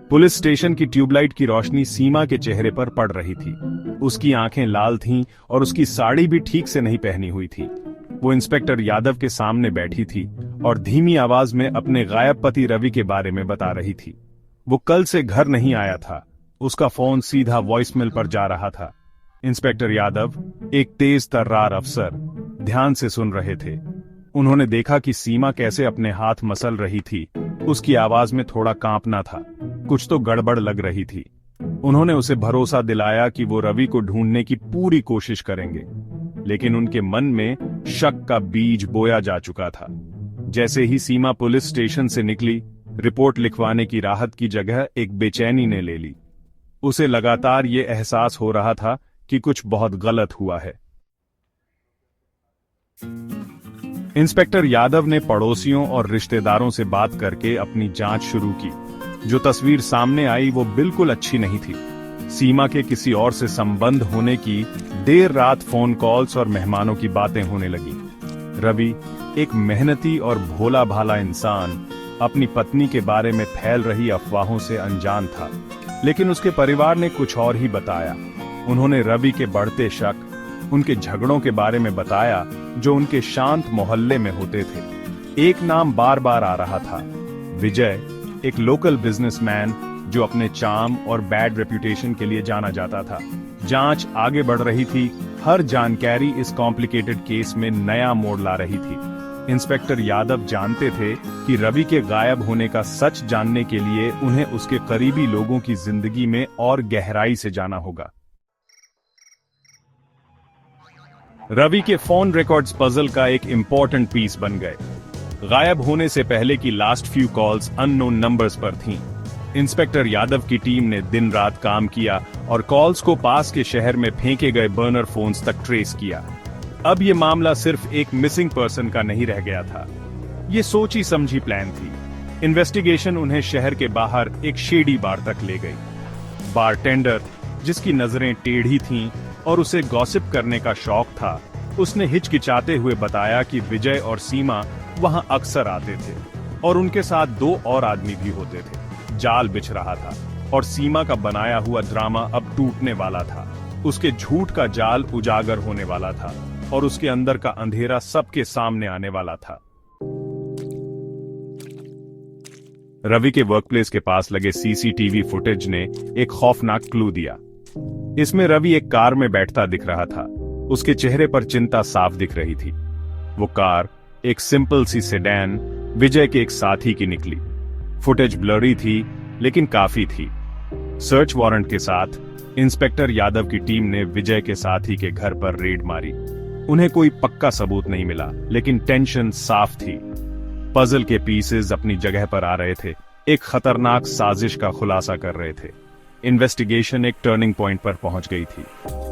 Police station की tubelight की रोशनी सीमा के चेहरे पर पड़ रही थी। उसकी आंखें लाल थीं और उसकी साड़ी भी ठीक से नहीं पहनी हुई थी। वो इंस्पेक्टर यादव के सामने बैठी थी और धीमी आवाज में अपने गायब पति रवि के बारे में बता रही थी। वो कल से घर नहीं आया था। उसका फोन सीधा वॉइसमेल पर जा रहा था। इंस्पेक्टर यादव, एक तेज तर्रार अफसर, ध्यान से सुन रहे थे। उन्होंने देखा कि सीमा कैसे अपने हाथ मसल रही थी। उसकी आवाज में थोड़ा कांपना था। कुछ तो गड़बड़ लग रही थी। उन्होंने उसे भरोसा दिलाया कि वो रवि को ढूंढने की पूरी कोशिश करेंगे, लेकिन उनके मन में शक का बीज बोया जा चुका था। जैसे ही सीमा पुलिस स्टेशन से निकली, रिपोर्ट लिखवाने की राहत की जगह एक बेचैनी ने ले ली। उसे लगातार ये एहसास हो रहा था कि कुछ बहुत गलत हुआ है। इंस्पेक्टर यादव ने पड़ोसियों और रिश्तेदारों से बात करके अपनी जांच शुरू की। जो तस्वीर सामने आई वो बिल्कुल अच्छी नहीं थी। सीमा के किसी और से संबंध होने की, देर रात फोन कॉल्स और मेहमानों की बातें होने लगी। रवि, एक मेहनती और भोला भाला इंसान, अपनी पत्नी के बारे में फैल रही अफवाहों से अनजान था, लेकिन उसके परिवार ने कुछ और ही बताया। उन्होंने रवि के बढ़ते शक, उनके झगड़ों के बारे में बताया जो उनके शांत मोहल्ले में होते थे। एक नाम बार बार आ रहा था, विजय, एक लोकल बिजनेसमैन जो अपने चार्म और बैड रेप्यूटेशन के लिए जाना जाता था। जांच आगे बढ़ रही थी। हर जानकारी इस कॉम्प्लिकेटेड केस में नया मोड़ ला रही थी। इंस्पेक्टर यादव जानते थे कि रवि के गायब होने का सच जानने के लिए उन्हें उसके करीबी लोगों की जिंदगी में और गहराई से जाना होगा। रवि के फोन रिकॉर्ड्स पजल का एक इंपॉर्टेंट पीस बन गए। गायब होने से पहले की last few calls unknown numbers पर थीं। इंस्पेक्टर यादव की टीम ने दिन रात काम किया और कॉल्स को पास के शहर में फेंके गए बर्नर फोन्स तक ट्रेस किया। अब यह मामला सिर्फ एक मिसिंग पर्सन का नहीं रह गया था। यह सोची समझी प्लान थी। इन्वेस्टिगेशन उन्हें शहर के बाहर एक शेडी बार तक ले गई। बारटेंडर, जिसकी नजरें टेढ़ी थीं और उसे गॉसिप करने का शौक था, उसने हिचकिचाते हुए बताया कि विजय और सीमा वहां अक्सर आते थे और उनके साथ दो और आदमी भी होते थे। जाल बिछ रहा था और सीमा का बनाया हुआ ड्रामा अब टूटने वाला था। उसके झूठ का जाल उजागर होने वाला था और उसके अंदर का अंधेरा सबके सामने आने वाला था। रवि के वर्कप्लेस के पास लगे सीसीटीवी फुटेज ने एक खौफनाक क्लू दिया। इसमें रवि एक कार में बैठता दिख रहा था। उसके चेहरे पर चिंता साफ दिख रही थी। वो कार, एक सिंपल सी सेडान, विजय के एक साथी की निकली। फुटेज ब्लरी थी लेकिन काफी थी। सर्च वारंट के साथ इंस्पेक्टर यादव की टीम ने विजय के साथी के घर पर रेड मारी। उन्हें कोई पक्का सबूत नहीं मिला, लेकिन टेंशन साफ थी। पजल के पीसेस अपनी जगह पर आ रहे थे। एक खतरनाक साजिश का खुलासा कर रहे थे। इन्वेस्टिगेशन एक टर्निंग पॉइंट पर पहुंच गई थी।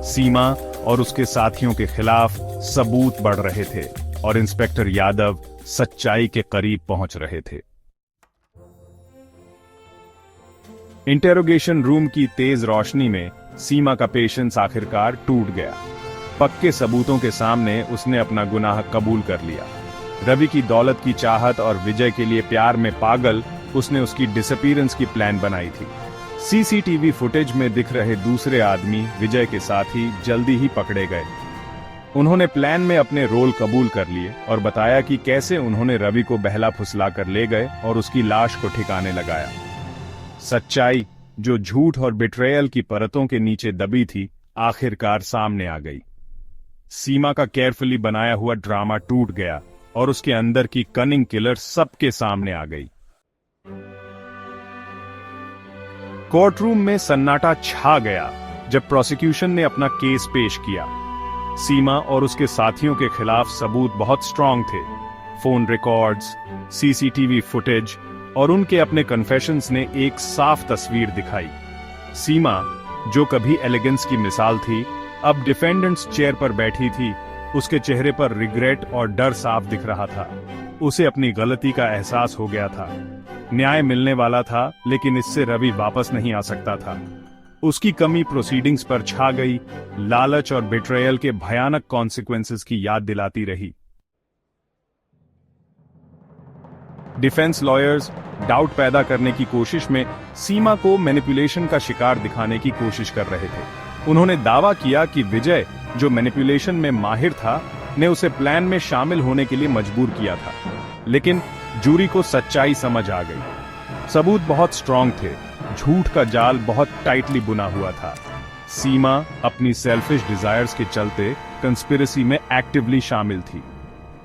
सीमा और उसके साथियों के खिलाफ सबूत बढ़ रहे थे और इंस्पेक्टर यादव सच्चाई के करीब पहुंच रहे थे। इंटेरोगेशन रूम की तेज रोशनी में सीमा का पेशेंस आखिरकार टूट गया। पक्के सबूतों के सामने उसने अपना गुनाह कबूल कर लिया। रवि की दौलत की चाहत और विजय के लिए प्यार में पागल उसने उसकी डिसअपीयरेंस की प्लान बनाई थी। सीसीटीवी फुटेज में दिख रहे दूसरे आदमी, विजय के साथी, जल्दी ही पकड़े गए। उन्होंने प्लान में अपने रोल कबूल कर लिए और बताया कि कैसे उन्होंने रवि को बहला फुसला कर ले गए और उसकी लाश को ठिकाने लगाया। सच्चाई, जो झूठ और बिट्रेयल की परतों के नीचे दबी थी, आखिरकार सामने आ गई। सीमा का केयरफुली बनाया हुआ ड्रामा टूट गया और उसके अंदर की कनिंग किलर सबके सामने आ गई। कोर्टरूम में सन्नाटा छा गया जब प्रोसिक्यूशन ने अपना केस पेश किया। सीमा और उसके साथियों के खिलाफ सबूत बहुत स्ट्रांग थे। फोन रिकॉर्ड्स, सीसीटीवी फुटेज और उनके अपने कन्फेशंस ने एक साफ तस्वीर दिखाई। सीमा, जो कभी एलिगेंस की मिसाल थी, अब डिफेंडेंट्स चेयर पर बैठी थी। उसके चेहरे पर रिग्रेट और डर साफ दिख रहा था। उसे अपनी गलती का एहसास हो गया था। न्याय मिलने वाला था, लेकिन इससे रवि वापस नहीं आ सकता था। उसकी कमी प्रोसीडिंग्स पर छा गई, लालच और बिट्रेयल के भयानक कॉन्सिक्वेंसेस की याद दिलाती रही। डिफेंस लॉयर्स डाउट पैदा करने की कोशिश में सीमा को मैनिपुलेशन का शिकार दिखाने की कोशिश कर रहे थे। उन्होंने दावा किया कि विजय, जो मैनिपुलेशन में माहिर था, ने उसे प्लान में शामिल होने के लिए मजबूर किया था। लेकिन जूरी को सच्चाई समझ आ गई। सबूत बहुत स्ट्रांग थे, झूठ का जाल बहुत टाइटली बुना हुआ था। सीमा अपनी सेल्फिश डिजायर्स के चलते कंस्पिरेसी में एक्टिवली शामिल थी।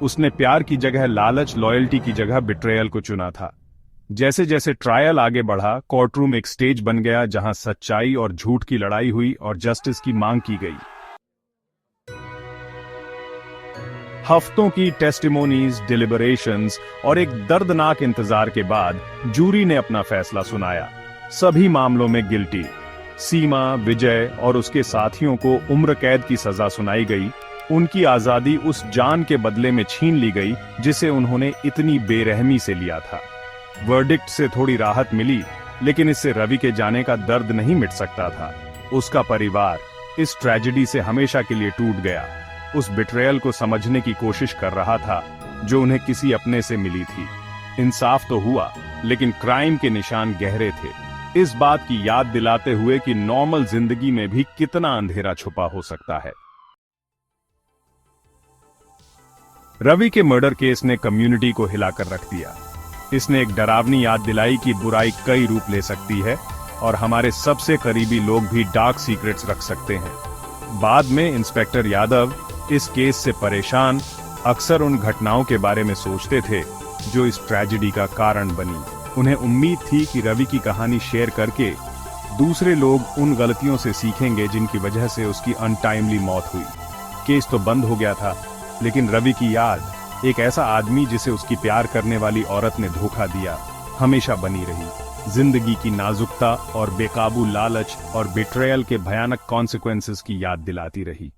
उसने प्यार की जगह लालच, लॉयल्टी की जगह बिट्रेयल को चुना था। जैसे जैसे ट्रायल आगे बढ़ा, कोर्टरूम एक स्टेज बन गया जहां सच्चाई और झूठ की लड़ाई हुई और जस्टिस की मांग की गई। हफ्तों की टेस्टिमोनीज, डिलिबरेशंस और एक दर्दनाक इंतजार के बाद जूरी ने अपना फैसला सुनाया। सभी मामलों में गिल्टी। सीमा, विजय और उसके साथियों को उम्र कैद की सजा सुनाई गई। उनकी आजादी उस जान के बदले में छीन ली गई जिसे उन्होंने इतनी बेरहमी से लिया था। वर्डिक्ट से थोड़ी राहत मिली, लेकिन इससे रवि के जाने का दर्द नहीं मिट सकता था। उसका परिवार इस ट्रेजेडी से हमेशा के लिए टूट गया। उस बिट्रेयल को समझने की कोशिश कर रहा था जो उन्हें किसी अपने से मिली थी। इंसाफ तो हुआ, लेकिन क्राइम के निशान गहरे थे, इस बात की याद दिलाते हुए कि नॉर्मल जिंदगी में भी कितना अंधेरा छुपा हो सकता है। रवि के मर्डर केस ने कम्युनिटी को हिलाकर रख दिया। इसने एक डरावनी याद दिलाई कि बुराई कई रूप ले सकती है और हमारे सबसे करीबी लोग भी डार्क सीक्रेट्स रख सकते हैं। बाद में इंस्पेक्टर यादव इस केस से परेशान अक्सर उन घटनाओं के बारे में सोचते थे जो इस ट्रेजेडी का कारण बनी। उन्हें उम्मीद थी कि रवि की कहानी शेयर करके दूसरे लोग उन गलतियों से सीखेंगे जिनकी वजह से उसकी अनटाइमली मौत हुई। केस तो बंद हो गया था, लेकिन रवि की याद, एक ऐसा आदमी जिसे उसकी प्यार करने वाली औरत ने धोखा दिया, हमेशा बनी रही। जिंदगी की नाजुकता और बेकाबू लालच और बिट्रेयल के भयानक कॉन्सिक्वेंसेस की याद दिलाती रही।